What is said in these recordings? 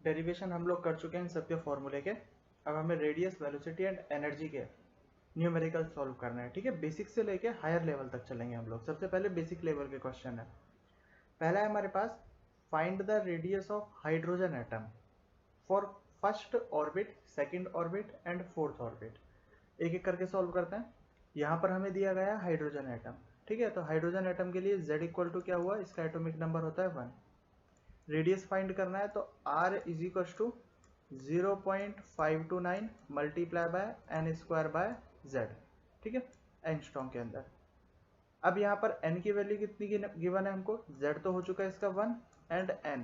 Derivation हम लोग कर चुके हैं इन सबके फॉर्मूले के। अब हमें रेडियस, वेलोसिटी एंड एनर्जी के न्यूमेरिकल सॉल्व करना है। ठीक है, बेसिक से लेके हायर लेवल तक चलेंगे हम लोग। सबसे पहले बेसिक लेवल के क्वेश्चन है। पहला है हमारे पास, find the radius of hydrogen atom for first orbit, second orbit and fourth orbit. एक एक करके सॉल्व करते हैं। यहाँ पर हमें दिया गया है हाइड्रोजन एटम। ठीक है, तो हाइड्रोजन एटम के लिए z इक्वल टू क्या हुआ, इसका एटॉमिक नंबर होता है 1। रेडियस फाइंड करना है तो r is equal to 0.529 multiply by N square by z. ठीक है, एंगस्ट्रॉम के अंदर। अब यहाँ पर n की वैल्यू कितनी गिवन है हमको, z तो हो चुका है इसका 1 एंड n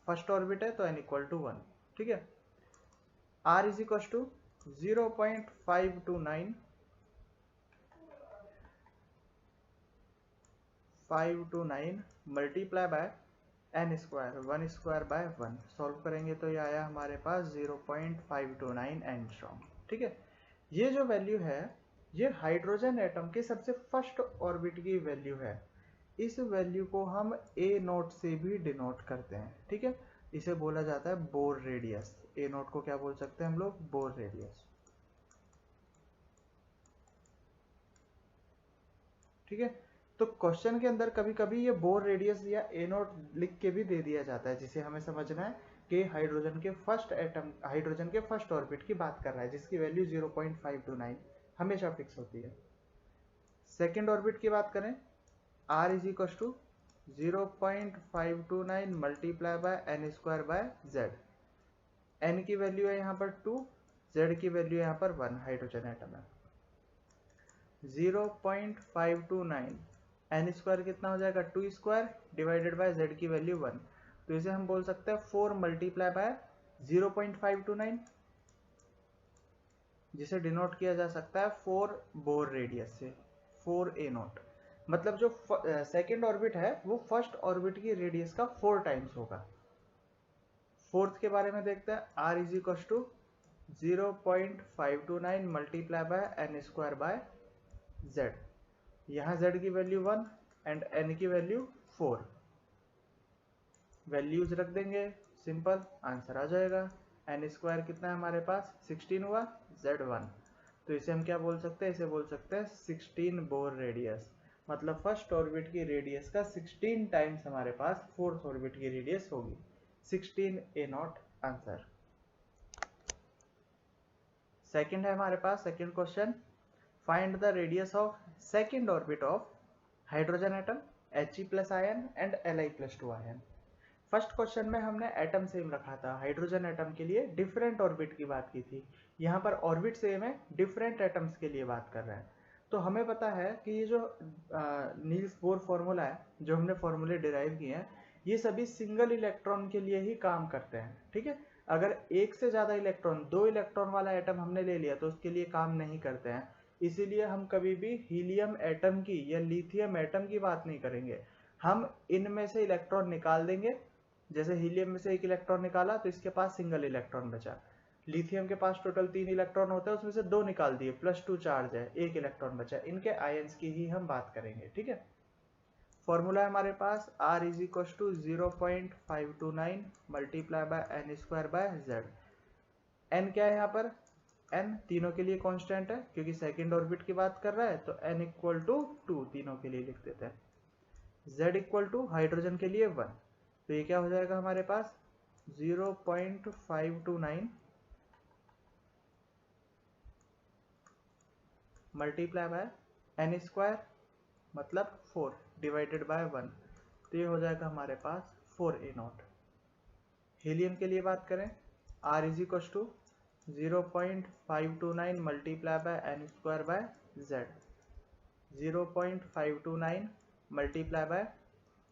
फर्स्ट ऑर्बिट है तो n इक्वल टू 1। ठीक है, r is equal to 0.529 multiply by N square 1 square by 1। Solve करेंगे तो ये आया हमारे पास 0.529 एंगस्ट्रॉम। ठीक है, ये जो वैल्यू है ये हाइड्रोजन एटम के सबसे फर्स्ट ऑर्बिट की वैल्यू है। इस वैल्यू को हम ए नोट से भी डिनोट करते हैं। ठीक है, इसे बोला जाता है बोर रेडियस। ए नोट को क्या बोल सकते हैं हम लोग, बोर रेडियस। ठीक है, तो क्वेश्चन के अंदर कभी कभी ये बोर रेडियस या ए नोट लिख के भी दे दिया जाता है, जिसे हमें समझना है कि हाइड्रोजन के फर्स्ट एटम, हाइड्रोजन के फर्स्ट ऑर्बिट की बात कर रहा है, जिसकी वैल्यू 0.529 हमेशा फिक्स होती है। सेकेंड ऑर्बिट की बात करें, r is equal to 0.529 multiply by N square by z. N की वैल्यू है यहाँ पर 2, जेड की वैल्यू है यहाँ पर 1, हाइड्रोजन एटम है। 0.529 एन स्क्वायर कितना हो जाएगा, 2 स्क्वायर डिवाइडेड बाय जेड की वैल्यू 1। तो इसे हम बोल सकते हैं 4 मल्टीप्लाई बाय 0.529, जिसे डिनोट किया जा सकता है 4 बोर रेडियस से, 4 ए नोट। मतलब जो सेकेंड ऑर्बिट है वो फर्स्ट ऑर्बिट की रेडियस का 4 टाइम्स होगा। फोर्थ के बारे में देखते हैं, r is equal to 0.529 multiply by N square by z. यहाँ z की वैल्यू 1 एंड n की वैल्यू 4। वैल्यूज रख देंगे, सिंपल आंसर आ जाएगा। एन स्क्वायर कितना है हमारे पास, 16 हुआ, z1। तो इसे हम क्या बोल सकते हैं, इसे बोल सकते हैं 16 बोर रेडियस। मतलब फर्स्ट ऑर्बिट की रेडियस का 16 टाइम्स हमारे पास फोर्थ ऑर्बिट की रेडियस होगी। 16 ए नॉट आंसर। सेकंड है हमारे पास, second question, find the radius of second orbit of hydrogen atom He plus ion and Li plus 2 ion. First question में हमने एटम सेम रखा था, हाइड्रोजन एटम के लिए डिफरेंट ऑर्बिट की बात की थी। यहाँ पर ऑर्बिट सेम है, डिफरेंट एटम्स के लिए बात कर रहे हैं। तो हमें पता है कि ये जो नील्स बोर फॉर्मूला है, जो हमने फॉर्मूले डिराइव किए हैं, ये सभी सिंगल इलेक्ट्रॉन के लिए ही काम करते हैं। ठीक है, अगर एक से ज़्यादा इलेक्ट्रॉन, 2 इलेक्ट्रॉन वाला एटम हमने ले लिया तो उसके लिए काम नहीं करते हैं। इसीलिए हम कभी भी हीलियम एटम की या लिथियम एटम की बात नहीं करेंगे। हम इनमें से इलेक्ट्रॉन निकाल देंगे। जैसे हीलियम में से एक इलेक्ट्रॉन निकाला तो इसके पास सिंगल इलेक्ट्रॉन बचा। लिथियम के पास टोटल 3 इलेक्ट्रॉन होता है, उसमें से 2 निकाल दिए, +2 चार्ज है, 1 इलेक्ट्रॉन बचा। इनके आयंस की ही हम बात करेंगे। ठीक है, फॉर्मूला है हमारे पास r is equal to 0.529 multiply by N square by z. n क्या है यहाँ पर, n तीनों के लिए कांस्टेंट है, क्योंकि सेकंड ऑर्बिट की बात कर रहा है, तो n इक्वल टू 2 तीनों के लिए लिख देते हैं। z इक्वल टू हाइड्रोजन के लिए 1, तो ये क्या हो जाएगा हमारे पास 0.529 मल्टीप्लाई बाय एन स्क्वायर मतलब 4 डिवाइडेड बाय 1, तो ये हो जाएगा हमारे पास 4 ए नॉट। हीलियम के लिए बात करें, r is equal to 0.529 multiply by N square by z. 0.529 multiply by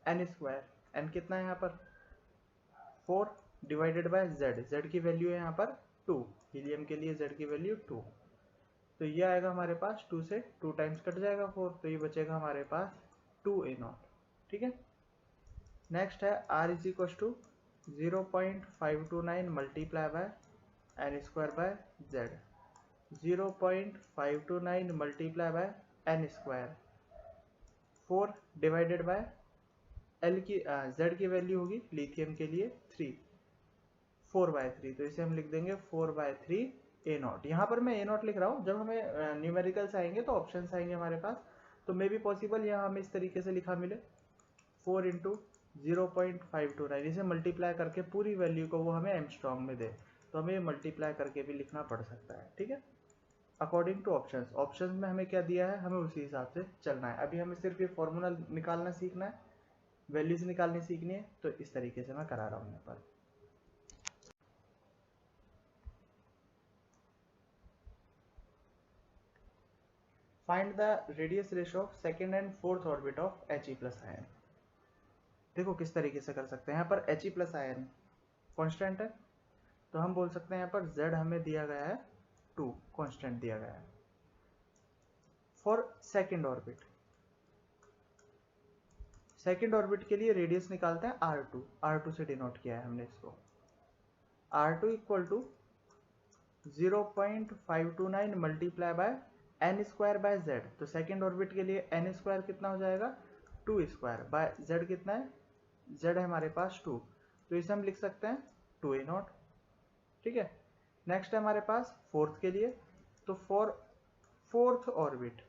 N square, n कितना है यहाँ पर 4 डिवाइडेड बाय जेड। जेड की वैल्यू है यहाँ पर 2, हीलियम के लिए जेड की वैल्यू 2। तो ये आएगा हमारे पास 2 से 2 टाइम्स कट जाएगा 4, तो ये बचेगा हमारे पास 2 ए नॉट। ठीक है, नेक्स्ट है r is equal to 0.529 multiply by N square by z. 0.529 multiply by N square, 4 divided by l की जेड की वैल्यू होगी लिथियम के लिए 3, 4/3, तो इसे हम लिख देंगे 4/3 ए नॉट। यहाँ पर मैं ए नॉट लिख रहा हूँ, जब हमें न्यूमेरिकल्स आएंगे तो ऑप्शंस आएंगे हमारे पास, तो मे बी पॉसिबल यहाँ हमें इस तरीके से लिखा मिले 4 इंटू 0.529, इसे मल्टीप्लाई करके पूरी वैल्यू को वो हमें एंगस्ट्रॉम में दे, तो हमें मल्टीप्लाई करके भी लिखना पड़ सकता है, ठीक है, अकॉर्डिंग टू ऑप्शंस। ऑप्शंस में हमें क्या दिया है, हमें उसी हिसाब से चलना है। अभी हमें सिर्फ ये फॉर्मूला निकालना सीखना है, वैल्यूज निकालनी सीखनी है, तो इस तरीके से मैं करा रहा हूँ यहाँ पर। Find the radius ratio of second and fourth orbit of He plus ion. देखो किस तरीके से कर सकते हैं, यहाँ पर He प्लस आयन कॉन्स्टेंट है, तो हम बोल सकते हैं यहाँ पर Z हमें दिया गया है 2, कॉन्स्टेंट दिया गया है। For second orbit, second orbit के लिए रेडियस निकालते हैं R2, R2 से डिनोट किया है हमने इसको। R2 equal to 0.529 multiply by n square by z, तो सेकेंड ऑर्बिट के लिए n स्क्वायर कितना हो जाएगा 2 स्क्वायर बाय z कितना है, z है हमारे पास 2, तो इसे हम लिख सकते हैं 2a0, ठीक है। नेक्स्ट है हमारे पास फोर्थ के लिए, तो फॉर फोर्थ ऑर्बिट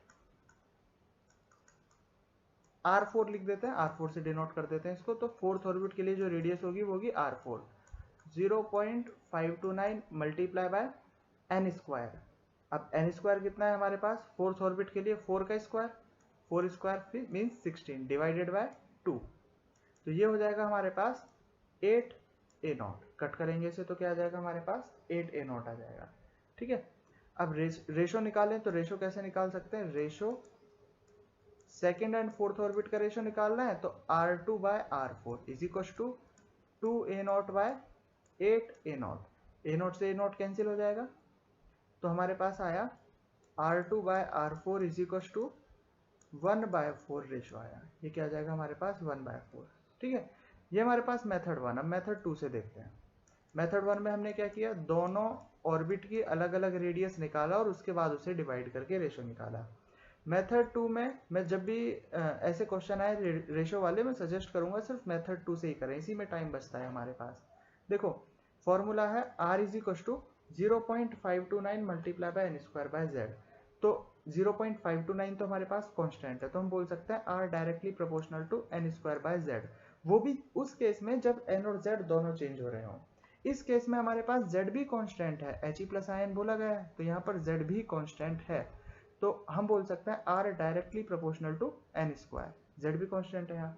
R4 लिख देते हैं, R4 से डिनोट कर देते हैं इसको, तो फोर्थ ऑर्बिट के लिए जो रेडियस होगी वो होगी R4, 0.529 multiply by n square. अब n स्क्वायर कितना है हमारे पास फोर्थ ऑर्बिट के लिए, 4 का square, 4 square means 16 divided by 2, तो ये हो जाएगा हमारे पास 8a0। कट करेंगे इसे तो क्या आ जाएगा हमारे पास 8a0 आ जाएगा, ठीक है। अब रेशो निकालें, तो रेशो कैसे निकाल सकते हैं, ratio second and fourth orbit का रेशो निकालना है, तो R2 by R4 is equal to 2a0 by 8a0, a0 से a0 कैंसिल हो जाएगा, तो हमारे पास आया R2 by R4 is equal to 1/4 ratio आया, ये क्या आ जाएगा हमारे पास 1/4, ठीक है। ये हमारे पास मेथड 1। अब मेथड 2 से देखते हैं। मेथड 1 में हमने क्या किया, दोनों ऑर्बिट की अलग अलग रेडियस निकाला और उसके बाद उसे डिवाइड करके रेशो निकाला। मेथड 2 में मैं जब भी ऐसे क्वेश्चन आए रेशो वाले, मैं सजेस्ट करूंगा सिर्फ मेथड 2 से ही करें, इसी में टाइम बचता है हमारे पास। देखो फॉर्मूला है R is equal to 0.529 multiply by n square by z, तो 0.529 तो हमारे पास कांस्टेंट है, तो हम बोल सकते हैं R directly proportional to n square by z, वो भी उस केस में जब n और z दोनों चेंज हो रहे हों। इस केस में हमारे पास z भी कांस्टेंट है, He प्लस आयन बोला गया है, तो यहाँ पर z भी कांस्टेंट है, तो हम बोल सकते हैं R directly proportional to n square, z भी कांस्टेंट है यहाँ,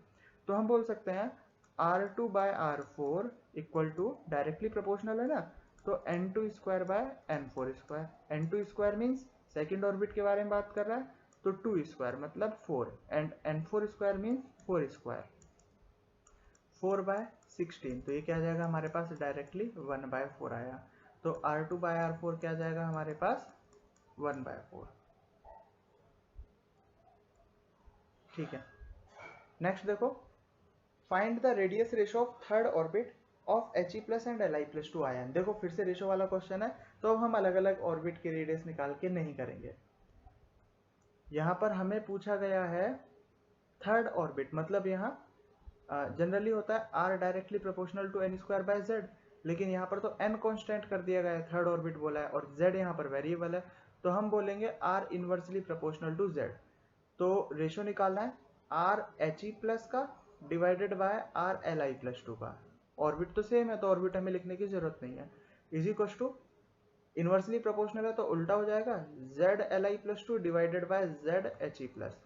तो हम बोल सकते हैं R2 by R4 equal to directly proportional है ना, तो n2 square by n4 square, n2 square means second orbit के बारे में बात कर रहा है, तो 2 स्क्वायर मतलब 4 and n4 square means 4 square, 4/16, तो ये क्या आ जाएगा हमारे पास डायरेक्टली 1/4 आया, तो R2 बाय R4 क्या आ जाएगा हमारे पास 1/4, ठीक है। नेक्स्ट देखो, find the radius ratio of third orbit of He plus and Li plus 2 ion. देखो फिर से रेशो वाला क्वेश्चन है, तो अब हम अलग अलग ऑर्बिट के रेडियस निकाल के नहीं करेंगे। यहाँ पर हमें पूछा गया है थर्ड ऑर्बिट, मतलब यहाँ जनरली होता है R directly proportional to n square by z, लेकिन यहाँ पर तो n कांस्टेंट कर दिया गया है, थर्ड ऑर्बिट बोला है, और z यहाँ पर वेरिएबल है, तो हम बोलेंगे R inversely proportional to z। तो रेशो निकालना है R He प्लस का divided by R Li plus 2 का, ऑर्बिट तो सेम है तो ऑर्बिट हमें लिखने की जरूरत नहीं है, is equal to inversely proportional है तो उल्टा हो जाएगा Z Li plus 2 divided by Z He plus,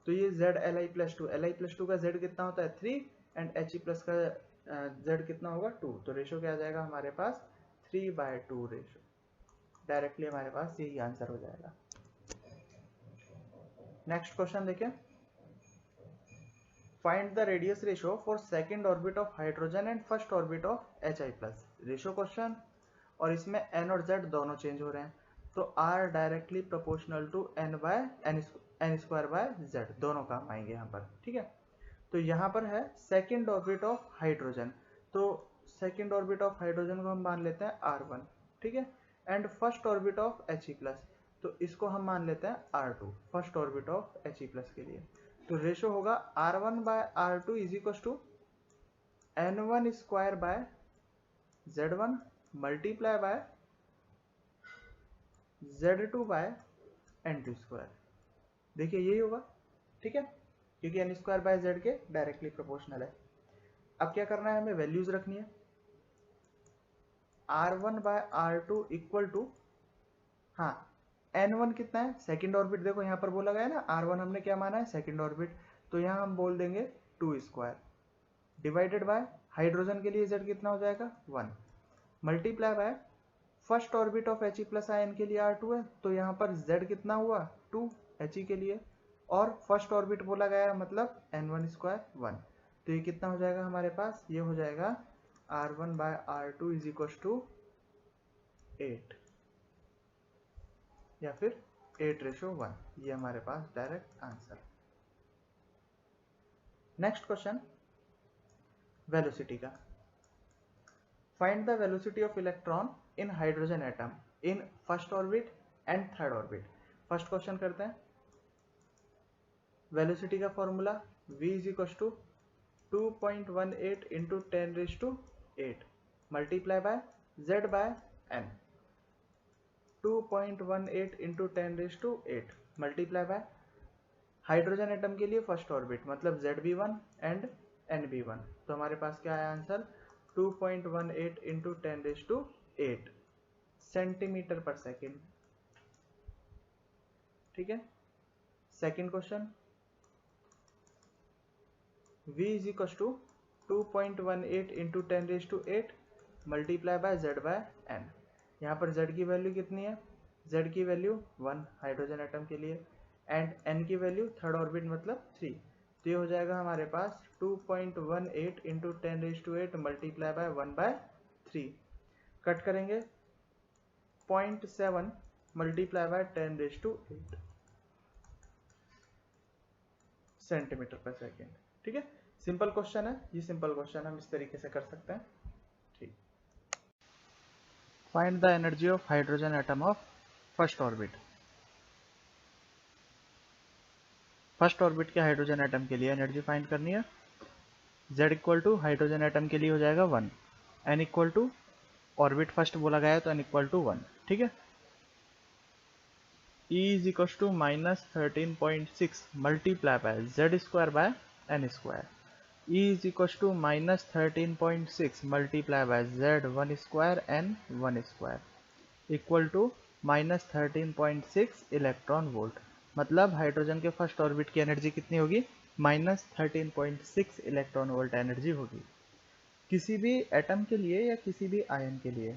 तो ये Z Li plus 2, Li plus 2 का Z कितना होता है 3 एंड He प्लस का Z कितना होगा 2, तो रेशो क्या आ जाएगा हमारे पास 3/2 रेशो, डायरेक्टली हमारे पास यही आंसर हो जाएगा। नेक्स्ट क्वेश्चन देखें, find the radius ratio for second orbit of hydrogen and first orbit of Hi plus. Ratio question और इसमें n और z दोनों चेंज हो रहे हैं, तो R directly proportional to n square by z, दोनों काम आएंगे यहाँ पर, ठीक है। तो यहाँ पर है सेकेंड ऑर्बिट ऑफ हाइड्रोजन, तो सेकेंड ऑर्बिट ऑफ हाइड्रोजन को हम मान लेते हैं R1, ठीक है, and first orbit of He plus, तो इसको हम मान लेते हैं R2, first orbit of He plus के लिए, तो रेशो होगा R1 by R2 is equal to n1 square by Z1 multiply by Z2 by N2 square. देखिए यही होगा, ठीक है, क्योंकि N स्क्वायर बाय Z के डायरेक्टली प्रोपोर्शनल है। अब क्या करना है, हमें वैल्यूज रखनी है। R1 by R2 equal to, हाँ N1 कितना है, सेकंड ऑर्बिट, देखो यहाँ पर बोला गया ना R1 हमने क्या माना है, सेकंड ऑर्बिट, तो यहाँ हम बोल देंगे 2 स्क्वायर डिवाइडेड बाय हाइड्रोजन के लिए Z कितना हो जाएगा 1 multiply by first orbit of He plus ion के लिए R2 है, तो यहाँ पर Z कितना हुआ 2 He के लिए, और फर्स्ट ऑर्बिट बोला गया मतलब N1 स्क्वायर 1, तो ये कितना हो जाएगा हमारे पास, ये हो जाएगा R1 by R2 is equal to 8 या फिर 8:1, ये हमारे पास direct answer. Next question velocity का। Find the velocity of electron in hydrogen atom in first orbit and third orbit. First question करते हैं। वेलोसिटी का formula v is equal to 2.18 into 10⁸ multiply by z by n। 2.18 into 10⁸ multiply by hydrogen atom के लिए first orbit मतलब ZB1 and NB1, तो हमारे पास क्या है answer 2.18 into 10⁸ centimetre per second. ठीक है, second question v is equal to 2.18 into 10⁸ multiply by z by n। यहाँ पर z की वैल्यू कितनी है, z की वैल्यू 1 हाइड्रोजन एटम के लिए एंड n की वैल्यू थर्ड ऑर्बिट मतलब 3, तो ये हो जाएगा हमारे पास 2.18 इंटू 10⁸ मल्टीप्लाई बाय 1/3। कट करेंगे 0.7 multiply by 10⁸ centimetre per second. ठीक है, सिंपल क्वेश्चन है, ये सिंपल क्वेश्चन हम इस तरीके से कर सकते हैं। ठीक, find the energy of hydrogen atom of first orbit. First orbit के हाइड्रोजन एटम के लिए एनर्जी फाइंड करनी है। z equal to hydrogen atom के लिए हो जाएगा 1, n equal to orbit first बोला गया है तो n इक्वल टू 1। ठीक है, E is equal to -13.6 multiply by z square by n square. E is equal to -13.6 multiply by z1 square n 1 square equal to -13.6 electron volt. मतलब hydrogen के first orbit की energy कितनी होगी, -13.6 electron volt energy होगी। किसी भी atom के लिए या किसी भी आयन के लिए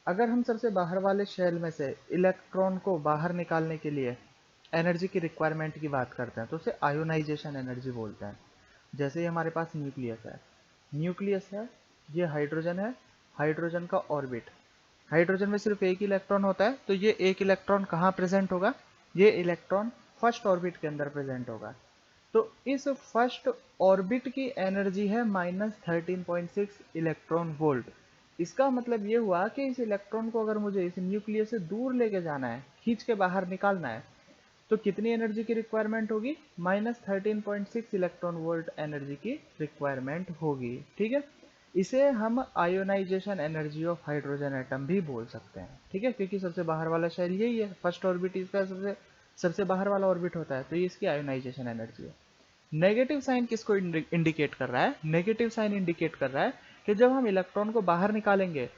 अगर हम सबसे बाहर वाले शेल में से इलेक्ट्रॉन को बाहर निकालने के लिए एनर्जी की रिक्वायरमेंट की बात करते हैं तो उसे आयोनाइजेशन एनर्जी बोलते हैं। जैसे ही हमारे पास न्यूक्लियस है, ये हाइड्रोजन है, हाइड्रोजन का ऑर्बिट, हाइड्रोजन में सिर्फ एक इलेक्ट्रॉन होता है, तो ये एक इलेक्ट्रॉन कहाँ प्रेजेंट होगा, ये इलेक्ट्रॉन फर्स्ट ऑर्बिट के अंदर प्रेजेंट होगा। तो इस फर्स्ट ऑर्बिट की एनर्जी है -13.6 इलेक्ट्रॉन वोल्ट। इसका मतलब ये हुआ कि इस इलेक्ट्रॉन को अगर मुझे इस न्यूक्लियस से दूर लेके जाना है, खींच के बाहर निकालना है, तो कितनी एनर्जी की रिक्वायरमेंट होगी, -13.6 इलेक्ट्रॉन वोल्ट एनर्जी की रिक्वायरमेंट होगी। ठीक है, इसे हम ionisation energy of hydrogen atom भी बोल सकते हैं। ठीक है, क्योंकि सबसे बाहर वाला शेल यही है, फर्स्ट ऑर्बिट इसका सबसे बाहर वाला ऑर्बिट होता है, तो ये इसकी आयोनाइजेशन एनर्जी है। नेगेटिव साइन किसको इंडिकेट कर रहा है, नेगेटिव साइन इंडिकेट कर रहा है कि जब हम इलेक्ट्रॉन को बाहर निकालेंगे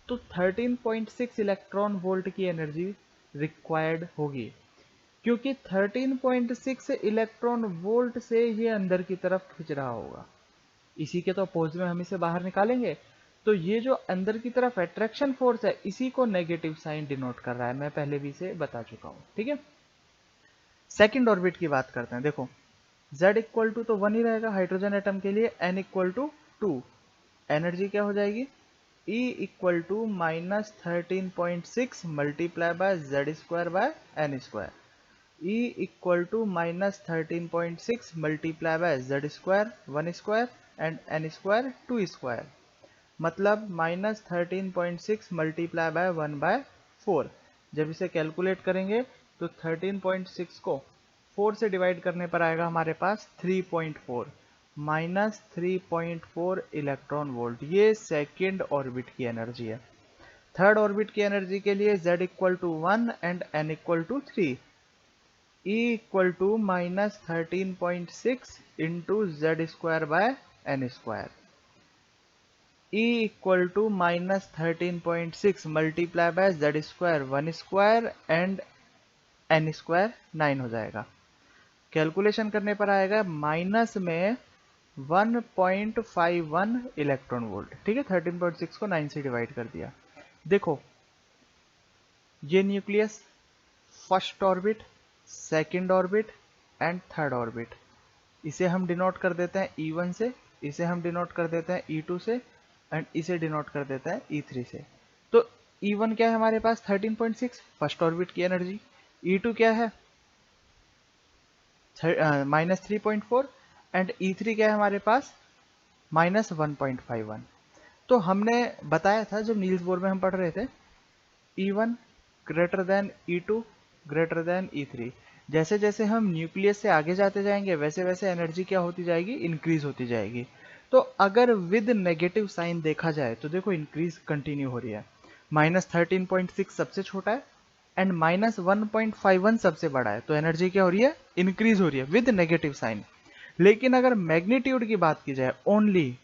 तो 13.6 इलेक्ट्रॉन वोल्ट की एनर्जी रिक्वायर्ड होगी, क्योंकि 13.6 इलेक्ट्रॉन वोल्ट से ये अंदर की तरफ खिंच रहा होगा। इसी के तो अपोज में हम इसे बाहर निकालेंगे, तो ये जो अंदर की तरफ अट्रैक्शन फोर्स है, इसी को नेगेटिव साइन डिनोट कर रहा है, मैं पहले भी इसे बता चुका हूं। ठीक है, सेकंड ऑर्बिट की बात करते हैं। देखो z इक्वल टू तो 1 ही रहेगा हाइड्रोजन एटम के लिए, n इक्वल टू 2, एनर्जी क्या हो जाएगी, E equal to -13.6 multiply by z square by n square. E equal to -13.6 multiply by z square 1 square and n square 2 square, मतलब -13.6 multiply bye 1/4। जब इसे कैलकुलेट करेंगे तो 13.6 को 4 से डिवाइड करने पर आएगा हमारे पास 3.4, -3.4 इलेक्ट्रॉन वोल्ट, ये सेकेंड ऑर्बिट की एनर्जी है। थर्ड ऑर्बिट की एनर्जी के लिए z equal to 1 and n equal to 3, E equal to -13.6 into Z square by N square. E equal to -13.6 multiply by Z square 1 square and N square 9 हो जाएगा। Calculation करने पर आएगा minus में 1.51 electron volt. ठीक है, 13.6 को 9 से डिवाइड कर दिया। देखो ये nucleus, first orbit, second orbit and third orbit, इसे हम डिनोट कर देते हैं E1 से, इसे हम डिनोट कर देते हैं E2 से एंड इसे डिनोट कर देते हैं E3 से। तो E1 क्या है हमारे पास 13.6 फर्स्ट ऑर्बिट की एनर्जी, E2 क्या है -3.4 एंड E3 क्या है हमारे पास -1.51। तो हमने बताया था जब नील्स बोर में हम पढ़ रहे थे, E1 greater than E2 greater than E3। जैसे जैसे हम न्यूक्लियस से आगे जाते जाएंगे वैसे वैसे एनर्जी क्या होती जाएगी, इंक्रीज होती जाएगी। तो अगर विद नेगेटिव साइन देखा जाए तो देखो इंक्रीज कंटिन्यू हो रही है। -13.6 सबसे छोटा है एंड -1.51 सबसे बड़ा है, तो एनर्जी क्या हो रही है, इंक्रीज हो रही है विद नेगेटिव साइन। लेकिन अगर मैग्नीट्यूड की बात की जाए ओनली,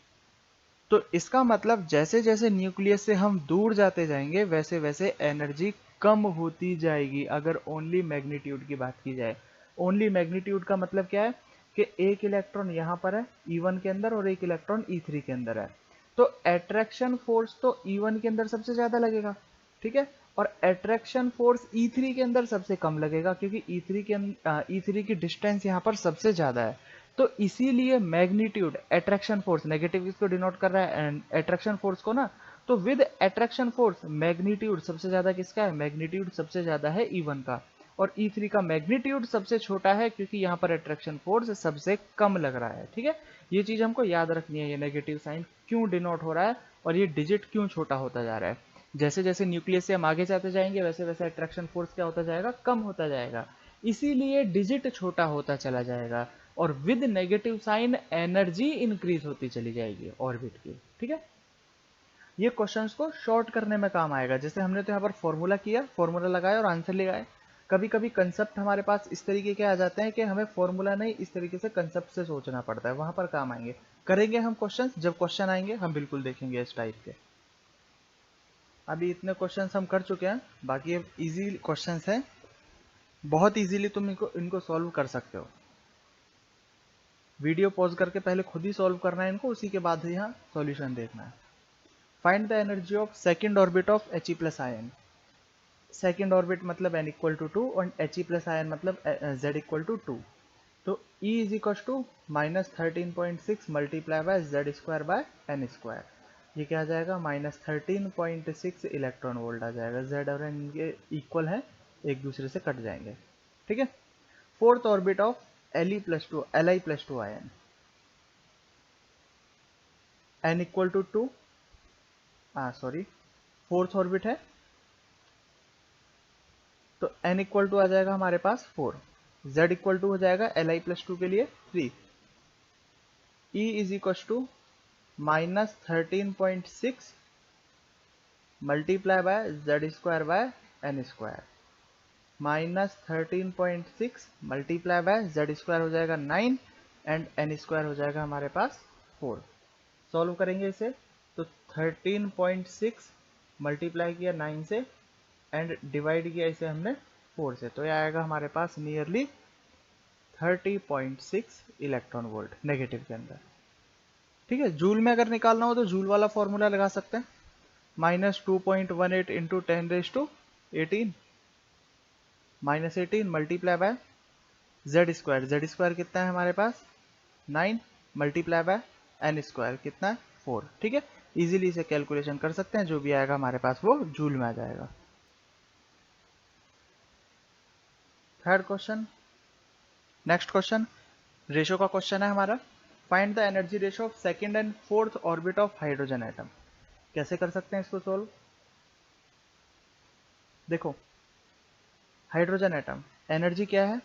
तो इसका मतलब जैसे जैसे न्यूक्लियस से हम दूर जाते जाएंगे वैसे वैसे एनर्जी कम होती जाएगी। अगर ओनली मैग्नीट्यूड की बात की जाए, ओनली मैग्नीट्यूड का मतलब क्या है कि एक इलेक्ट्रॉन यहाँ पर है E1 के अंदर और एक इलेक्ट्रॉन E3 के अंदर है, तो अट्रैक्शन फोर्स तो E1 के अंदर सबसे ज्यादा लगेगा, ठीक है, और अट्रैक्शन फोर्स E3 के अंदर सबसे कम लगेगा क्योंकि E3 की डिस्टेंस यहाँ पर सबसे ज्यादा है। तो इसीलिए मैग्नीट्यूड, अट्रैक्शन फोर्स, नेगेटिव इसको डिनोट कर रहा है एंड अट्रैक्शन फोर्स को ना, तो विद अट्रैक्शन फोर्स मैग्नीट्यूड सबसे ज्यादा किसका है, मैग्नीट्यूड सबसे ज्यादा है E1 का, और E3 का मैग्नीट्यूड सबसे छोटा है क्योंकि यहाँ पर अट्रैक्शन फोर्स सबसे कम लग रहा है। ठीक है, ये चीज हमको याद रखनी है, ये नेगेटिव साइन क्यों डिनोट हो रहा है और ये डिजिट क्यों छोटा होता जा रहा है। जैसे जैसे न्यूक्लियस से हम आगे जाते जाएंगे वैसे वैसे अट्रैक्शन फोर्स क्या होता जाएगा, कम होता जाएगा, इसीलिए डिजिट छोटा होता चला जाएगा और with negative sign energy increase होती चली जाएगी ऑर्बिट की। ठीक है, ये क्वेश्चंस को शॉर्ट करने में काम आएगा। जैसे हमने तो यहाँ पर फॉर्मूला किया, फॉर्मूला लगाया और आंसर ले आए। कभी कभी कंसेप्ट हमारे पास इस तरीके के आ जाते हैं कि हमें फॉर्मूला नहीं, इस तरीके से कंसेप्ट से सोचना पड़ता है, वहां पर काम आएंगे। करेंगे हम क्वेश्चंस, जब क्वेश्चन आएंगे हम बिल्कुल देखेंगे इस टाइप के। अभी इतने क्वेश्चंस हम कर चुके हैं, बाकी अब इजी क्वेश्चंस हैं, बहुत इजीली तुम इनको सॉल्व कर सकते हो। वीडियो पॉज करके पहले खुद ही सॉल्व करना है इनको, उसी के बाद यहाँ सॉल्यूशन देखना है। Find the energy of second orbit of He plus ion. Second orbit मतलब n इक्वल टू 2 और He प्लस आयन मतलब z इक्वल टू 2। तो E is equal to -13.6 multiply by Z square by N square. ये क्या आ जाएगा, -13.6 electron volt आ जाएगा। Z और n के इक्वल है, एक दूसरे से कट जाएंगे। ठीक है, fourth orbit of Li plus two ion, n equal to 2, sorry fourth orbit है तो n इक्वल टू आ जाएगा हमारे पास 4, z इक्वल टू हो जाएगा Li प्लस 2 के लिए 3, E is equal to -13.6 multiply by Z square by N square, -13.6 multiply by Z square हो जाएगा 9 एंड एन स्क्वायर हो जाएगा हमारे पास 4। सॉल्व करेंगे इसे तो 13.6 मल्टीप्लाई किया 9 से एंड डिवाइड किया इसे हमने 4 से, तो ये आएगा हमारे पास नियरली 30.6 इलेक्ट्रॉन वोल्ट नेगेटिव के अंदर। ठीक है, जूल में अगर निकालना हो तो जूल वाला फॉर्मूला लगा सकते हैं, -2.18 into 10⁻18 -18 multiply by Z square कितना है हमारे पास 9 मल्टीप्लाई बाय एन स्क्वायर कितना है 4। ठीक है, इजीली इसे कैलकुलेशन कर सकते हैं, जो भी आएगा हमारे पास वो जूल में आ जाएगा। Third question, next question ratio का क्वेश्चन है हमारा। Find the energy ratio of second and fourth orbit of hydrogen atom. कैसे कर सकते हैं इसको सोल्व, देखो हाइड्रोजन एटम एनर्जी क्या है,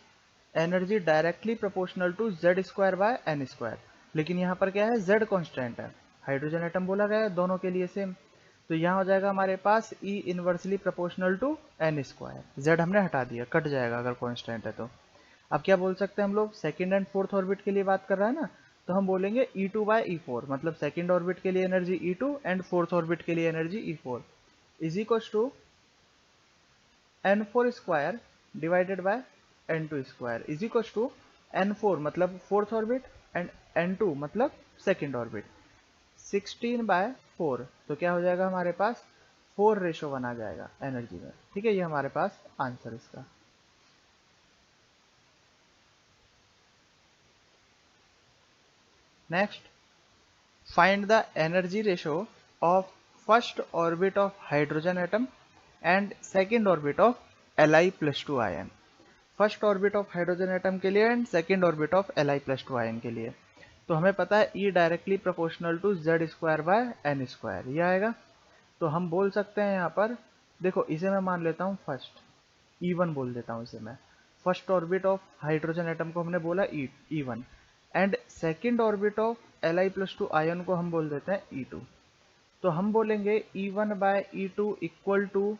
energy directly proportional to Z square by N square. लेकिन यहाँ पर क्या है, Z कांस्टेंट है, हाइड्रोजन एटम बोला गया है दोनों के लिए सेम। तो यहाँ हो जाएगा हमारे पास E inversely proportional to n square, Z हमने हटा दिया, कट जाएगा अगर कांस्टेंट है तो। अब क्या बोल सकते हैं हम लोग, सेकंड एंड फोर्थ ऑर्बिट के लिए बात कर रहा है ना, तो हम बोलेंगे E2 बाय E4, मतलब सेकंड ऑर्बिट के लिए energy E2 and fourth orbit के लिए energy E4 is equal to n4 square divided by n2 square is equal to n4 मतलब फोर्थ ऑर्बिट एंड n2 मतलब सेकंड ऑर्बिट, 16/4। तो क्या हो जाएगा हमारे पास 4:1 आ जाएगा एनर्जी में। ठीक है, ये हमारे पास आंसर इसका। Next, find the energy ratio of first orbit of hydrogen atom and second orbit of Li plus 2 ion। First orbit of hydrogen atom के लिए and second orbit of Li plus 2 ion के लिए। तो हमें पता है E directly proportional to Z square by n square, ये आएगा। तो हम बोल सकते हैं यहाँ पर, देखो इसे मैं मान लेता हूँ फर्स्ट, E1 बोल देता हूँ इसे मैं। First orbit of hydrogen atom को हमने बोला E1 and second orbit of Li plus 2 ion को हम बोल देते हैं E2। तो हम बोलेंगे E1 by E2 equal to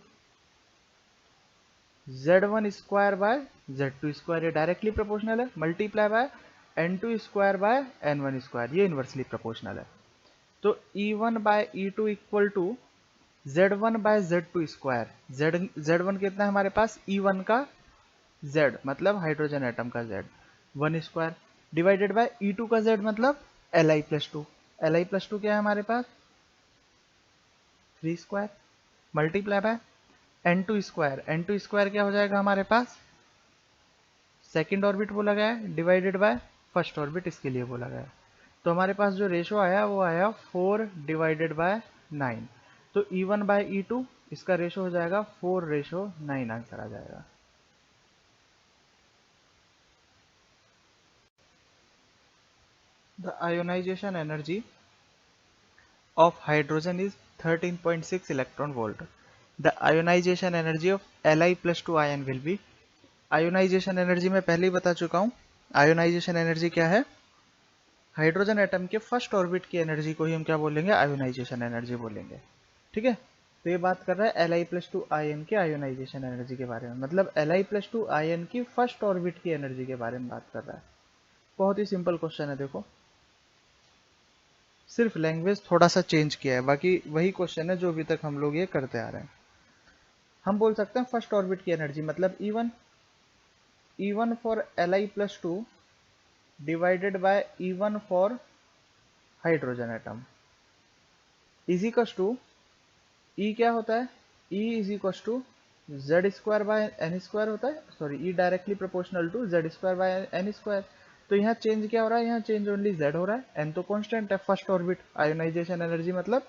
Z1 square by Z2 square, ये डायरेक्टली प्रोपोर्शनल है, multiply by N2 square by N1 square, ये इनवर्सली प्रोपोर्शनल है। तो E1 by E2 equal to Z1 by Z2 square, Z1 कितना है हमारे पास, E1 का Z मतलब हाइड्रोजन एटम का Z 1 square divided by E2 का Z मतलब Li प्लस 2, Li प्लस 2 क्या है हमारे पास 3 square multiply by N2 square, N2 square क्या हो जाएगा हमारे पास, सेकेंड ऑर्बिट बोला गया है डिवाइडेड बाय फर्स्ट ऑर्बिट, इसके लिए बोला गया है। तो हमारे पास जो रेशो आया वो आया 4 डिवाइडेड बाय 9। तो E1 बाय E2 इसका रेशो हो जाएगा 4:9, आंसर आ जाएगा। The ionization energy of hydrogen is 13.6 electron volt. The ionization energy of Li plus 2 ion will be, ionization energy मैं पहले ही बता चुका हूं। आयोनाइजेशन एनर्जी क्या है, हाइड्रोजन एटम के फर्स्ट ऑर्बिट की एनर्जी को ही हम क्या बोलेंगे, आयोनाइजेशन एनर्जी बोलेंगे। ठीक है, तो ये बात कर रहा है Li plus 2 आयन के आयोनाइजेशन एनर्जी के बारे में, मतलब Li plus 2 आयन की फर्स्ट ऑर्बिट की एनर्जी के बारे में बात कर रहा है। बहुत ही सिंपल क्वेश्चन है, देखो सिर्फ लैंग्वेज थोड़ा सा चेंज किया है, बाकी वही क्वेश्चन है जो अभी तक हम लोग ये करते आ रहे हैं। हम बोल सकते हैं फर्स्ट ऑर्बिट की एनर्जी मतलब E1 for Li plus 2 divided by E1 for hydrogen atom is equal to, E क्या होता है, E is equal to Z square by n square होता है, sorry E directly proportional to Z square by n square. तो यहाँ change क्या हो रहा है, यहाँ चेंज ओनली Z हो रहा है, n तो कांस्टेंट है, फर्स्ट ऑर्बिट आयोनाइजेशन एनर्जी मतलब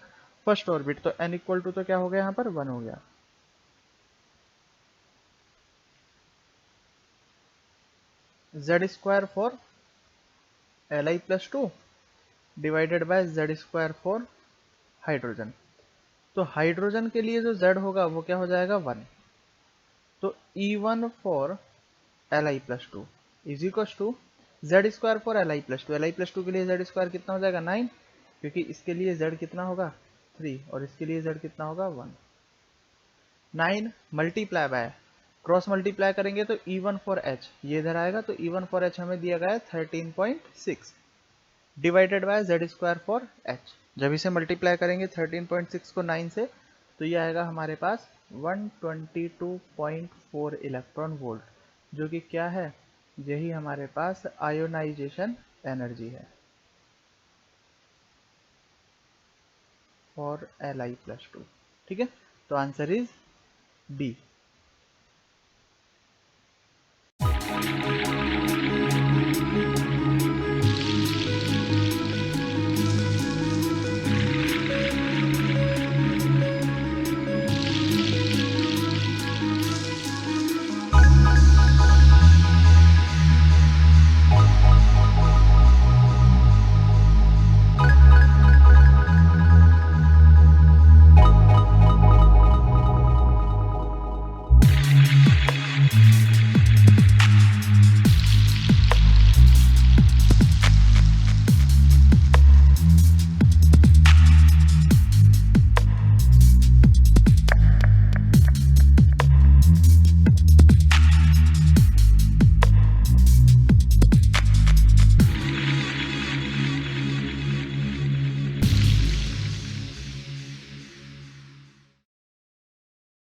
फर्स्ट ऑर्बिट, तो n इक्वल टू तो क्या हो गया यहाँ पर 1 हो गया। Z स्क्वायर for Li plus 2 divided by Z स्क्वायर फॉर हाइड्रोजन। तो हाइड्रोजन के लिए जो Z होगा वो क्या हो जाएगा 1। तो E1 for Li plus 2 is equal to Z स्क्वायर for Li plus 2, Li plus 2 के लिए Z स्क्वायर कितना हो जाएगा 9, क्योंकि इसके लिए Z कितना होगा 3 और इसके लिए Z कितना होगा 1। 9 मल्टीप्लाई बाय, क्रॉस मल्टीप्लाई करेंगे तो E1 फॉर H ये इधर आएगा, तो E1 फॉर H हमें दिया गया है 13.6 डिवाइडेड बाय Z स्क्वायर फॉर H। जब इसे मल्टीप्लाई करेंगे 13.6 को 9 से, तो ये आएगा हमारे पास 122.4 इलेक्ट्रॉन वोल्ट, जो कि क्या है, यही हमारे पास आयोनाइजेशन एनर्जी है फॉर Li प्लस 2। ठीक है, तो आंसर इज डी।